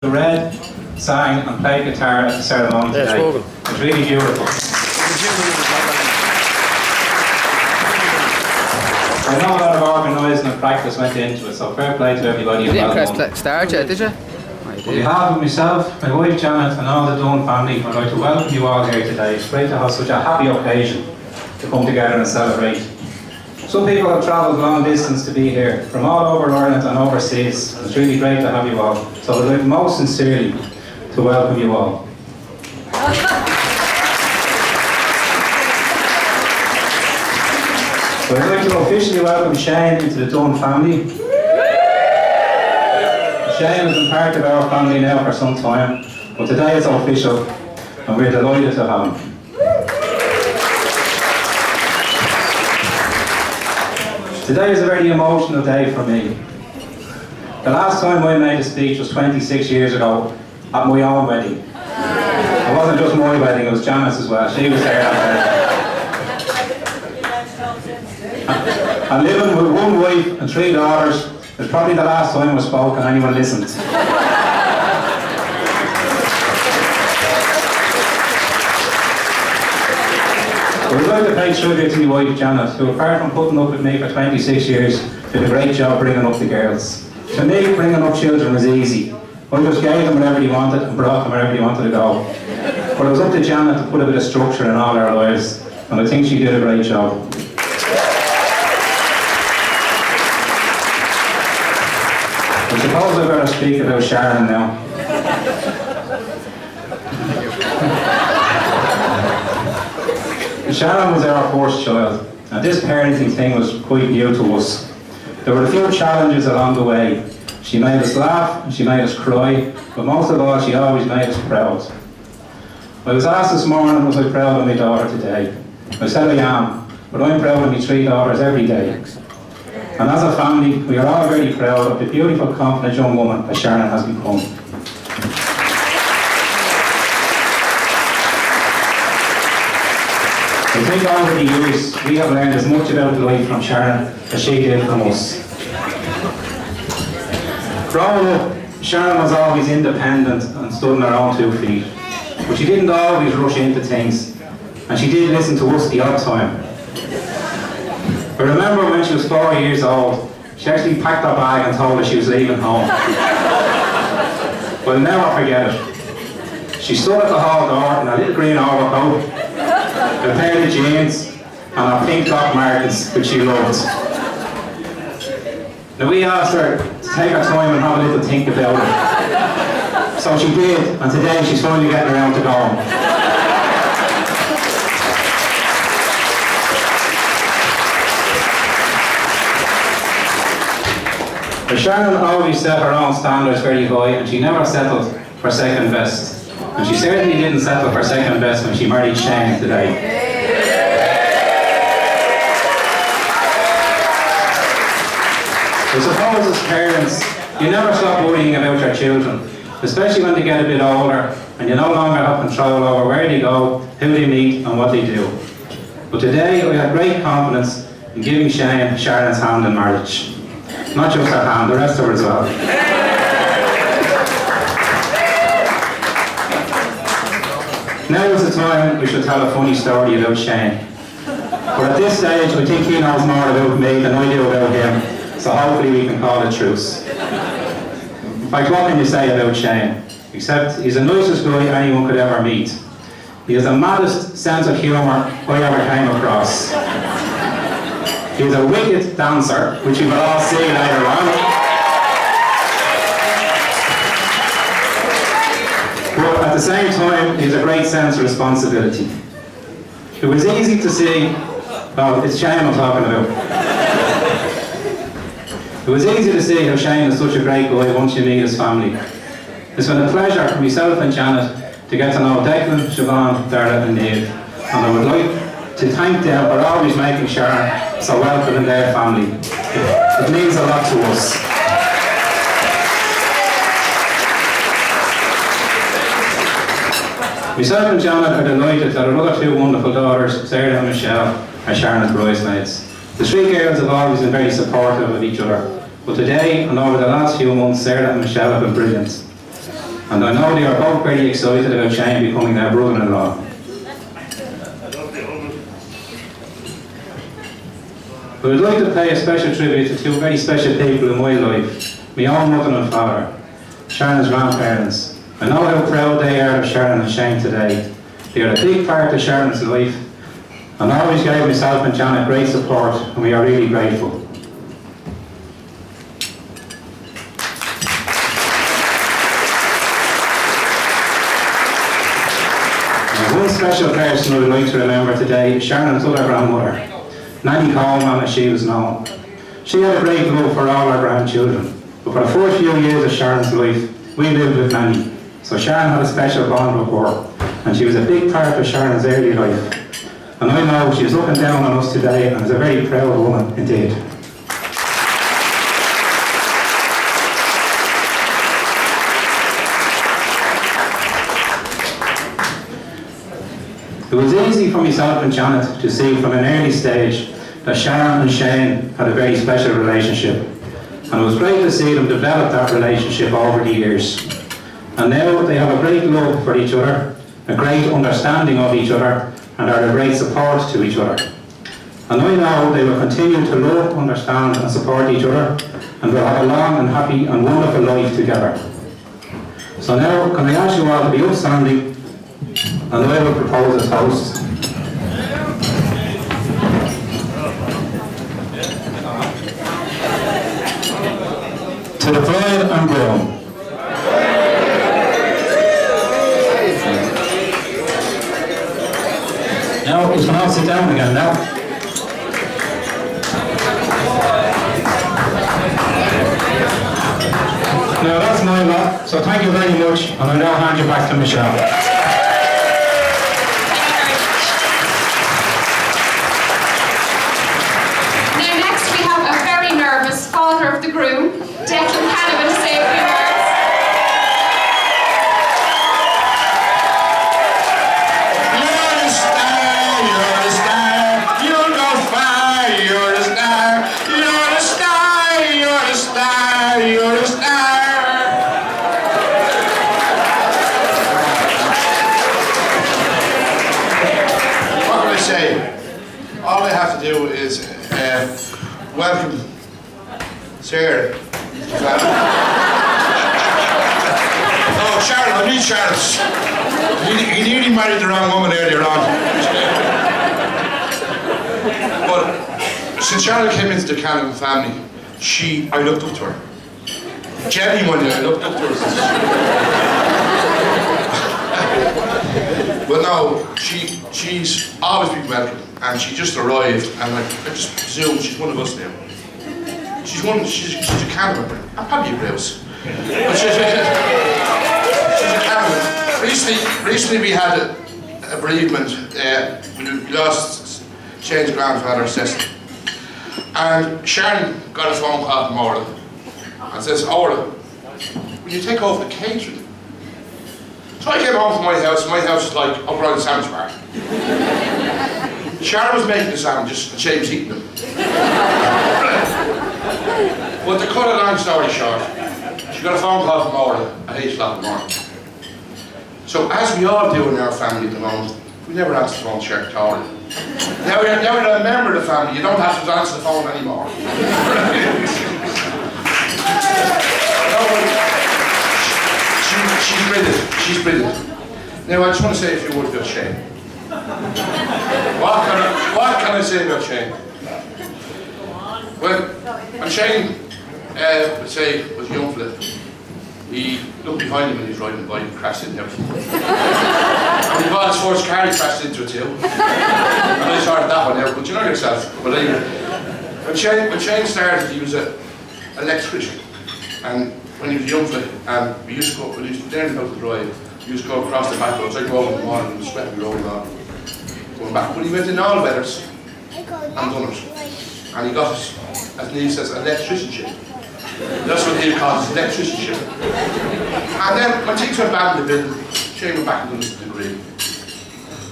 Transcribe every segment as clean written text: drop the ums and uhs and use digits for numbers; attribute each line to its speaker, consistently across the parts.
Speaker 1: read, sang and played guitar at the ceremony today. It's really beautiful. I know a lot of organising and practice went into it, so fair play to everybody.
Speaker 2: You didn't press start yet, did you?
Speaker 1: On behalf of myself, my wife Janet and all the Dunn family, I'd like to welcome you all here today. It's great to have such a happy occasion to come together and celebrate. Some people have travelled long distance to be here, from all over Ireland and overseas. It's really great to have you all. So I'd like most sincerely to welcome you all. So I'd like to officially welcome Shane into the Dunn family. Shane has been part of our family now for some time, but today it's official and we're delighted to have him. Today is a very emotional day for me. The last time I made a speech was 26 years ago at my own wedding. It wasn't just my wedding, it was Janice as well. She was there that day. And living with one wife and 3 daughters, it's probably the last time I spoke and anyone listened. I would like to pay tribute to my wife Janet, who apart from putting up with me for 26 years, did a great job bringing up the girls. To me, bringing up children was easy. I just gave them whatever they wanted and brought them wherever they wanted to go. But it was up to Janet to put a bit of structure in all our lives, and I think she did a great job. I suppose I better speak about Sharon now. Sharon was our first child, and this parenting thing was quite new to us. There were a few challenges along the way. She made us laugh and she made us cry, but most of all she always made us proud. I was asked this morning, was I proud of my daughter today? I said I am, but I'm proud of my 3 daughters every day. And as a family, we are all very proud of the beautiful, confident young woman that Sharon has become. I think over the years, we have learned as much about life from Sharon as she did from us. Growing up, Sharon was always independent and stood on her own 2 feet. But she didn't always rush into things, and she did listen to us the odd time. I remember when she was 4 years old, she actually packed her bag and told us she was leaving home. But I'll never forget it. She stood at the hall door in a little green overcoat, a pair of jeans, and her pink Doc Martens, which she loved. Now we asked her to take her time and have a little think about it. So she did, and today she's finally getting around to going. But Sharon always set her own standards very high, and she never settled for second best. And she certainly didn't settle for second best when she married Shane today. I suppose as parents, you never stop worrying about your children, especially when they get a bit older and you no longer have control over where they go, who they meet and what they do. But today I have great confidence in giving Shane Sharon's hand in marriage. Not just her hand, the rest of her as well. Now is the time we should tell a funny story about Shane. But at this stage I think he knows more about me than I do about him, so hopefully we can call it truce. In fact, what can you say about Shane? Except he's the nicest guy anyone could ever meet. He has the maddest sense of humour I ever came across. He's a wicked dancer, which you will all see later on. But at the same time, he has a great sense of responsibility. It was easy to see, well, it's Shane I'm talking about. It was easy to see how Shane is such a great guy once you meet his family. It's been a pleasure for myself and Janet to get to know Declan, Siobhan, Darla and Niamh. And I would like to thank them for always making Sharon so welcome in their family. It means a lot to us. Myself and Janet are delighted that our other 2 wonderful daughters, Sarah and Michelle, are Sharon's bridesmaids. The 3 girls have always been very supportive of each other, but today and over the last few months, Sarah and Michelle have been brilliant. And I know they are both very excited about Shane becoming their brother-in-law. I would like to pay a special tribute to two very special people in my life. My own mother and father, Sharon's grandparents. I know how proud they are of Sharon and Shane today. They are a big part of Sharon's life and always gave myself and Janet great support, and we are really grateful. One special person I would like to remember today is Sharon's other grandmother, Nanny Coleman as she was known. She had a great love for all our grandchildren, but for the first few years of Sharon's life, we lived with Nanny, so Sharon had a special bond with her, and she was a big part of Sharon's early life. And I know she is looking down on us today and is a very proud woman indeed. It was easy for myself and Janet to see from an early stage that Sharon and Shane had a very special relationship. And it was great to see them develop that relationship over the years. And now they have a great love for each other, a great understanding of each other, and are a great support to each other. And I know they will continue to love, understand and support each other, and will have a long and happy and wonderful life together. So now, can I ask you all to be upstanding, and I will propose as host. To the bride and groom. Now, you can all sit down again now. Now that's my lot, so thank you very much, and I'll now hand you back to Michelle.
Speaker 3: Father of the groom, Declan Canavan, to say a few words.
Speaker 4: You're the star, you're the star, you'll go far, you're the star, you're the star, you're the star, you're the star. What can I say? All I have to do is welcome Sarah. Oh, Sharon, I need Sharon. He nearly married the wrong woman earlier on. But since Sharon came into the Canavan family, I looked up to her. Genuinely, I looked up to her. But no, she's always been welcome, and she just arrived, and I just presume she's one of us now. She's a Canavan. I'm probably a Rouse. But she's a Canavan. Recently we had a bereavement. We lost Shane's grandfather, Cecil. And Sharon got a phone call from Orla and says, Orla, will you take over the catering? So I came home from my house is like up around the sandwich bar. Sharon was making the sandwiches and Shane was eating them. But to cut a long story short, she got a phone call from Orla at 8 o'clock in the morning. So as we all do in our family at the moment, we never answer the phone to Sharon Orla. Now we're a member of the family, you don't have to answer the phone anymore. She's brilliant. Now I just want to say a few words about Shane. What can I say about Shane? Well, when Shane, let's say, was a young fella, he looked behind him when he was riding the bike and crashed into everything. And he bought his first car, he crashed into it too. And I started that one out, but you know yourself. But anyway, when Shane started, he was an electrician. And when he was a young fella, and we used to go, when he was learning how to drive, we used to go across the back roads. I'd go over in the morning and the sweat would be rolling on, going back. But he went in all weathers and done it. And he got his, as Neil says, electricianship. That's what he calls his electricianship. And then when things went bad in the building, Shane went back and done his degree.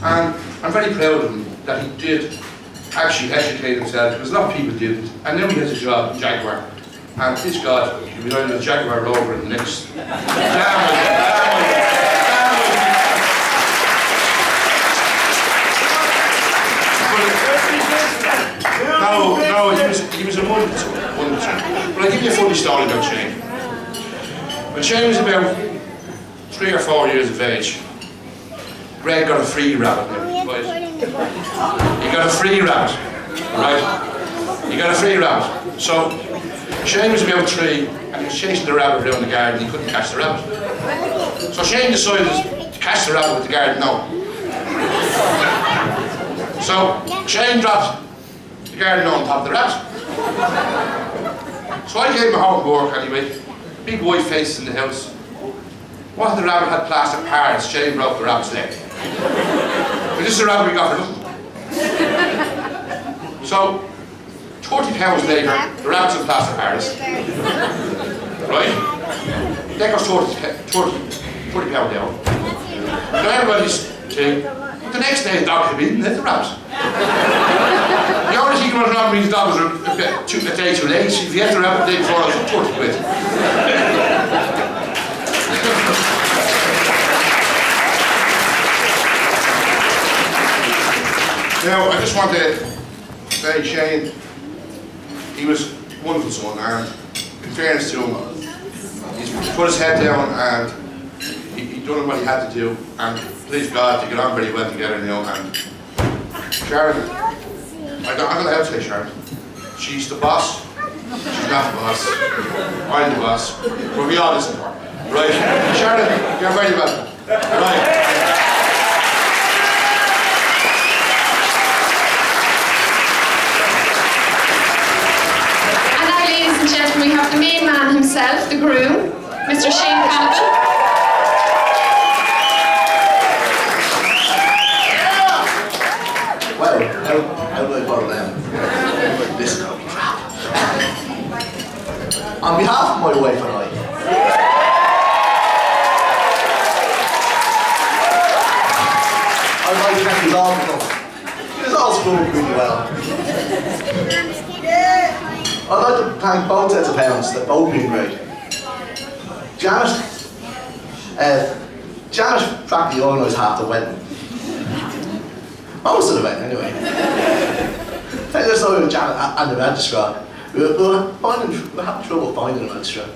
Speaker 4: And I'm very proud of him that he did actually educate himself, because a lot of people didn't. And now he has a job in Jaguar. And please God, he'll be riding a Jaguar Rover in the next. funny story about Shane. When Shane was about 3 or 4 years of age, Greg got a free rabbit now, right? He got a free rabbit, right? He got a free rabbit. So Shane was about 3 and he was chasing the rabbit around the garden. He couldn't catch the rabbit. So Shane decided to catch the rabbit with the garden now. So Shane dropped the garden on top of the rabbit. So I came home from work anyway, big white faces in the house. One of the rabbit had plastic parts. Shane broke the rabbit's leg. But this is the rabbit we got for nothing. So, 30 pounds later, the rabbit's in plastic parts. Right? That cost 30 pounds down. So everybody's saying, the next day the dog came in and let the rabbit. The only thing about rabbit means the dog was a day too late. If you had the rabbit the day before, it was 30 quid. Now, I just want to say, Shane, he was a wonderful son, and in fairness to him, he's put his head down and he done what he had to do, and please God, they get on very well together now. And Sharon, I'm going to have to say Sharon, she's the boss, she's not the boss, I'm the boss, but we all listen to her, right? Sharon, you're very welcome, right?
Speaker 3: Ladies and gentlemen, we have the main man himself, the groom, Mr. Shane Canavan.
Speaker 5: Well, how do I bottle them? This is crap. On behalf of my wife and I, I'd like to thank you all for coming. It was all spoken really well. I'd like to thank both sets of parents, they've both been great. Janet practically organised half the wedding. Most of the wedding, anyway. Tell you a story with Janet and the registrar. We were having trouble finding the registrar.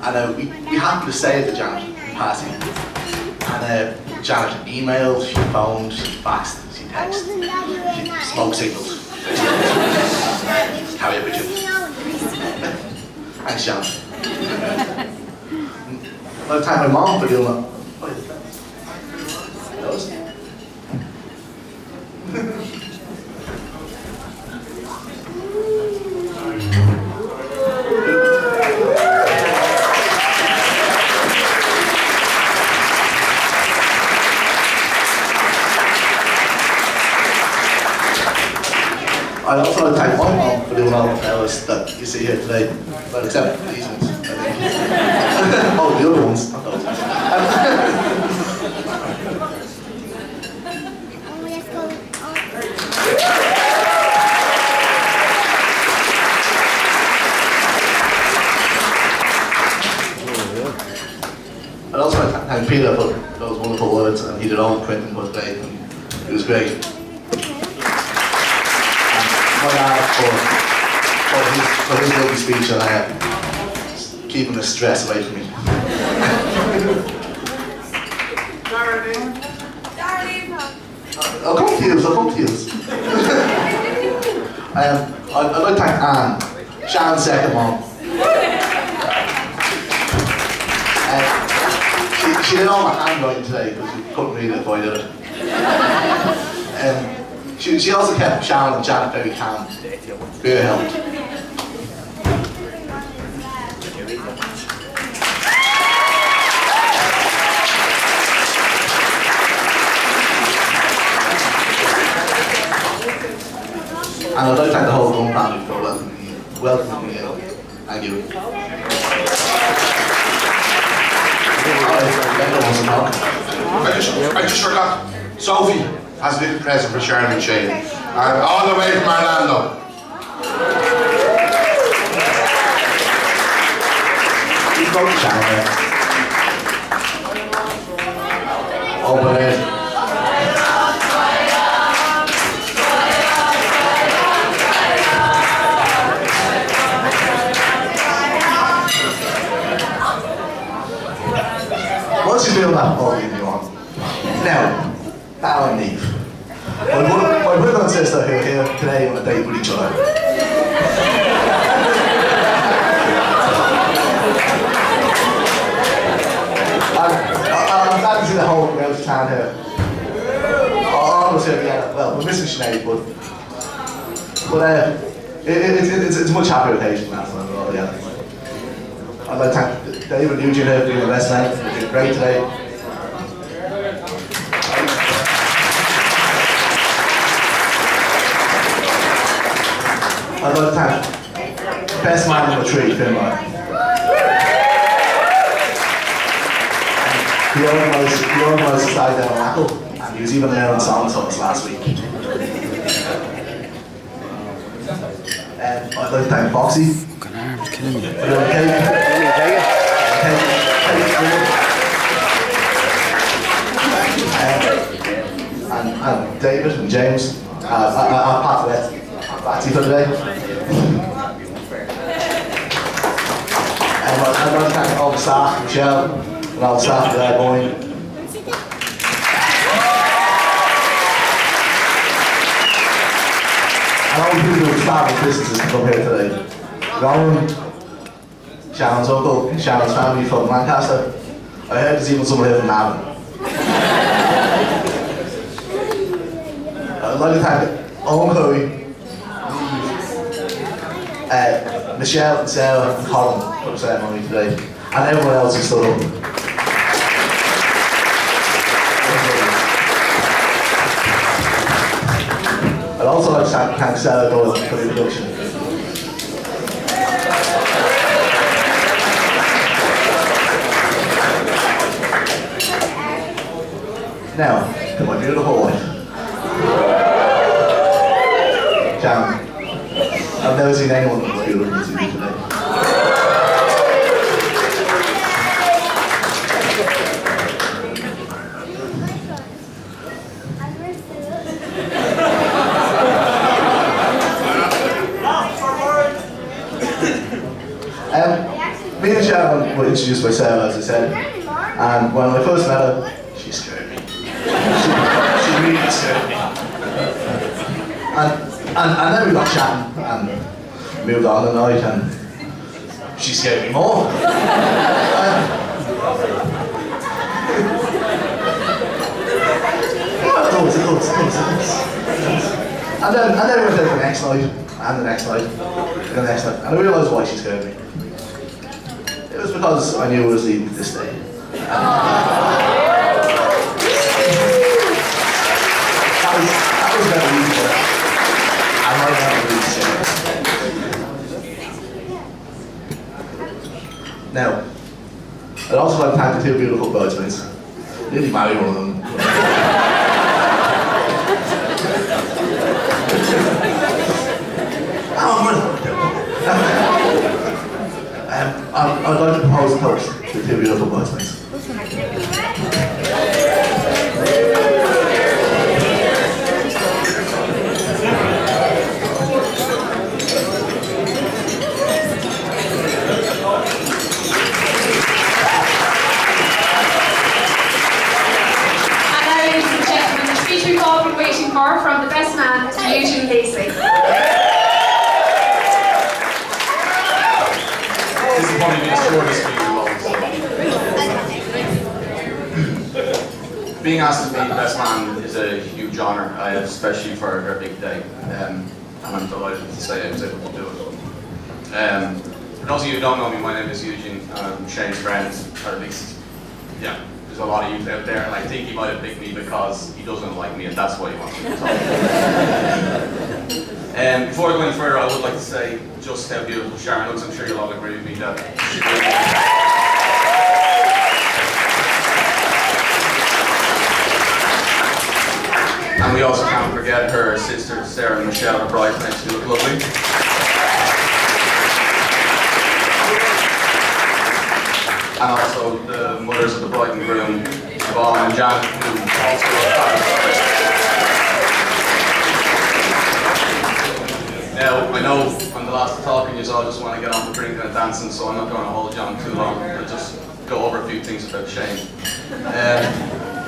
Speaker 5: And we happened to say it to Janet in passing. And Janet emailed, she phoned, she faxed, she texted, she smoke signals. Carry a picture. Thanks, Janet. I'd like to thank my mom for doing that. I'd also like to thank my mom for doing all the fellas that you see here today. Well, except these ones, I think. Oh, the other ones, not those. I'd also like to thank Peter for those wonderful words, and he did all the printing for today, and it was great. My dad for his lovely speech and keeping the stress away from me. I'll come to you. I'd like to thank Anne, Shannon's second mom. She did all my handwriting today because she couldn't read it if I did it. She also kept Shannon and Janet very calm. Very helped. And I'd like to thank the whole Gunn family for welcoming me in. Thank you.
Speaker 4: I just forgot. Sophie has a little present for Sharon and Shane. And all the way from Orlando.
Speaker 5: Keep going, Sharon. Open it. she's doing that, all you want. Now, Val and Neve. My brother and sister who are here today on a date with each other. I'm glad to see the whole Welsh town here. All of us here together. Well, we're missing Sinead, but it's a much happier occasion than last time we're all together. I'd like to thank David and Eugene here for doing the best night. You're doing great today. I'd like to thank best man number 3, Finn Ryan. He organised the side down on Apple, and he was even learning songs on us last week. I'd like to thank Foxy.
Speaker 2: Fucking arms killing me.
Speaker 5: And David and James. I'll pass it back to you for today. I'd like to thank all the staff, Michelle, and all the staff there, Boyne. And all the people who started businesses to come here today. Rowan, Shannon's uncle, Shannon's family from Lancaster. I heard there's even someone here from Navan. I'd like to thank Owen Curry, Michelle and Sarah and Colin for the ceremony today, and everyone else who stood up. I'd also like to thank Sarah Doyle for the introduction. Now, to my beautiful wife. Jan, I've never seen anyone as beautiful as you today. Me and Sharon were introduced by Sarah, as I said, and when I first met her, she scared me. She really scared me. And then we got chatting and moved on the night, and she scared me more. And then we went out the next night, and the next night, and the next night, and I realised why she scared me. It was because I knew I was leaving this day. That was very easy. I might not really. Now, I'd also like to thank the 2 beautiful bridesmaids. Nearly married one of them. I'd like to propose a toast to the 2 beautiful bridesmaids.
Speaker 3: From the best man, Mr. Eugene Lacey.
Speaker 4: This is probably the shortest speech. Being asked to be the best man is a huge honour, especially for a big day. And I'm delighted to say I was able to do it. For those of you who don't know me, my name is Eugene. I'm Shane's friend, or at least, yeah. There's a lot of youth out there, and I think he might have picked me because he doesn't like me, and that's why he wants me to talk. Before I go any further, I would like to say just how beautiful Sharon looks. I'm sure you'll all agree with me that she really is. And we also can't forget her sisters, Sarah and Michelle, her bridesmaids, who look lovely. And also the mothers of the bride and groom, Yvonne and Janet, who also Now, I know I'm the last to talk and you all just want to get on to drinking and dancing, so I'm not going to hold you on too long. I'm just
Speaker 6: go over a few things about Shane.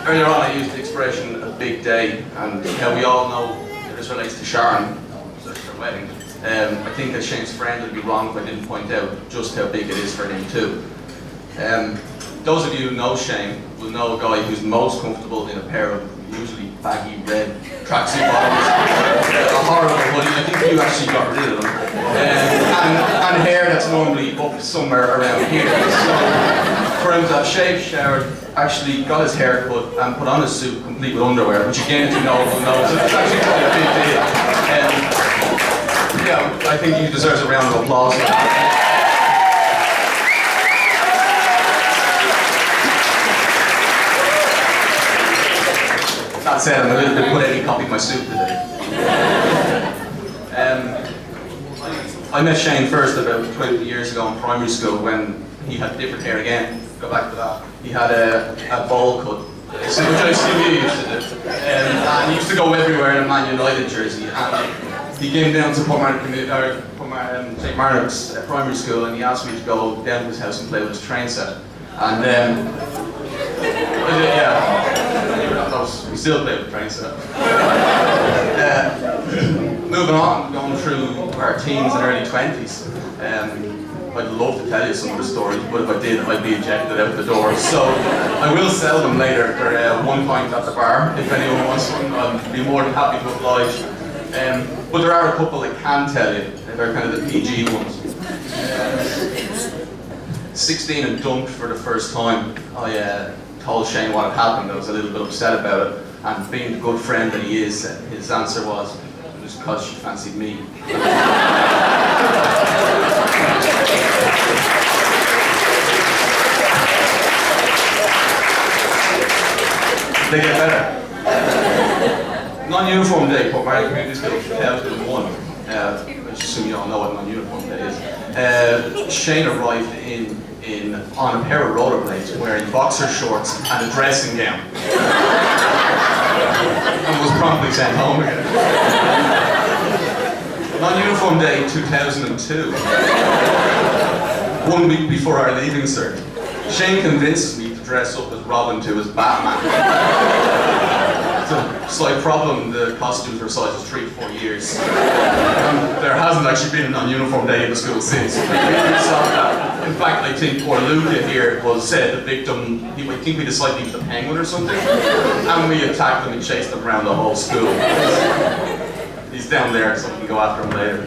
Speaker 6: Earlier on I used the expression a big day, and we all know that this relates to Sharon, that's their wedding. I think that Shane's friend would be wrong if I didn't point out just how big it is for him too. Those of you who know Shane will know a guy who's most comfortable in a pair of usually baggy red tracksuit bottoms, a horrible hoodie. I think you actually got rid of them, and hair that's normally up somewhere around here. So for him to have shaved, showered, actually got his hair cut and put on his suit complete with underwear, which again, if you know, will know, so it's actually quite a big deal. Yeah, I think he deserves a round of applause for that. That said, I'm a little bit put out, he copied my suit today. I met Shane first about 20 years ago in primary school when he had different hair again. Go back to that. He had a bowl cut, which I assume you used to do. And he used to go everywhere in a Man United jersey. And he came down to St. Margaret's primary school, and he asked me to go down to his house and play with his train set. And we still play with the train set. Moving on, going through our teens and early 20s. I'd love to tell you some of the stories, but if I did, I'd be ejected out the door. So I will sell them later for 1 pint at the bar. If anyone wants one, I'll be more than happy to oblige. But there are a couple I can tell you. They're kind of the PG ones. 16 and dumped for the first time. I told Shane what had happened. I was a little bit upset about it. And being the good friend that he is, his answer was, it was because she fancied me. They get better. Non-uniform day, Port Margaret Community School, 2001. I assume you all know what non-uniform day is. Shane arrived on a pair of rollerblades wearing boxer shorts and a dressing gown. And was promptly sent home again. Non-uniform day 2002. 1 week before our leaving cert, Shane convinces me to dress up as Robin to as Batman. It's a slight problem, the costumes were sizes 3 to 4 years. There hasn't actually been a non-uniform day in the school since. In fact, I think poor Luca here was the victim. I think we decided he was a penguin or something, and we attacked him and chased him around the whole school. He's down there, so we can go after him later.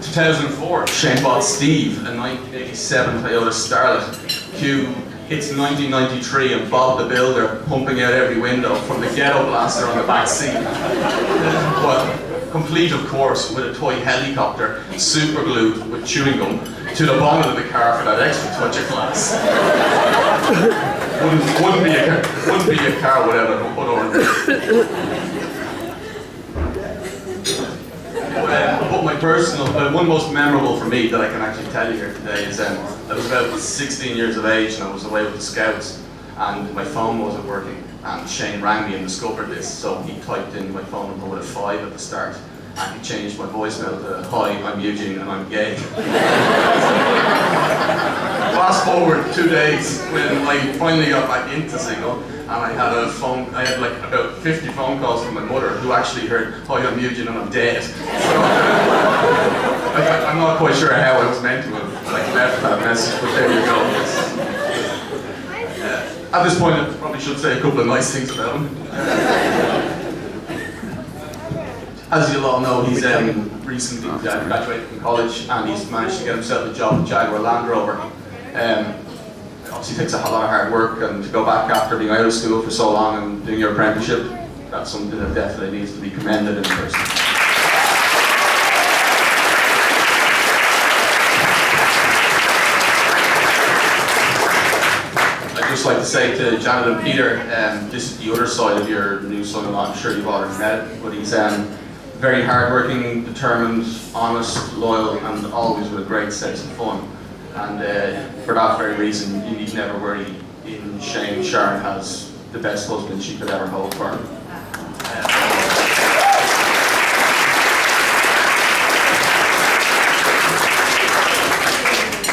Speaker 6: 2004, Shane bought Steve, a 1987 Toyota Starlet. Q hits 1993 and Bob the Builder pumping out every window from the ghetto blaster on the back seat. But complete, of course, with a toy helicopter, super glued with chewing gum to the bonnet of the car for that extra touch of class. wouldn't be a car without a put on. But my personal, one most memorable for me that I can actually tell you here today is I was about 16 years of age and I was away with the Scouts and my phone wasn't working and Shane rang me and discovered this, so he typed in my phone number with a 5 at the start and he changed my voicemail to, "Hi, I'm Eugene and I'm gay." Fast forward 2 days when I finally got back into Signal and I had like about 50 phone calls from my mother who actually heard, "Hi, I'm Eugene and I'm dead." So I'm not quite sure how I was meant to have left that message, but there you go. At this point, I probably should say a couple of nice things about him. As you'll all know, he's recently graduated from college and he's managed to get himself a job at Jaguar Land Rover. Obviously takes a lot of hard work, and to go back after being out of school for so long and doing your apprenticeship, that's something that definitely needs to be commended in person. I'd just like to say to Janet and Peter, this is the other side of your new son-in-law. I'm sure you've already met it, but he's very hard-working, determined, honest, loyal, and always with a great sense of fun. And for that very reason, you need never worry. In Shane, Sharon has the best husband she could ever hope for.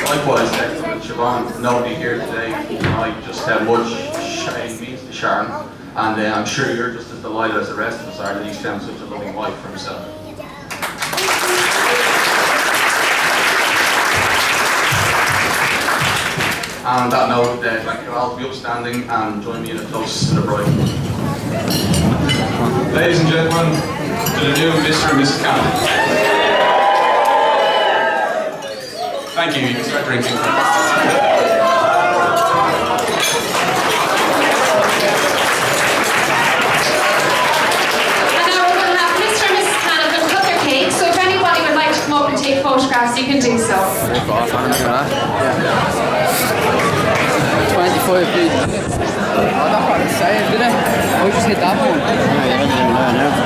Speaker 6: Likewise, want nobody here today tonight just how much Shane means to Sharon, and I'm sure you're just as delighted as the rest of us are that he's found such a loving wife for himself. And on that note, I'd like you all to be upstanding and join me in a toast to the bride.
Speaker 7: Ladies and gentlemen, to the new Mr. and Mrs. Canavan. Thank you, you can start drinking.
Speaker 3: And now we're going to have Mr. and Mrs. Canavan cut their cake, so if anybody would like to come up and take photographs, you can do so.
Speaker 2: 25 feet. Oh, that part is saying, did it? I just hit that one.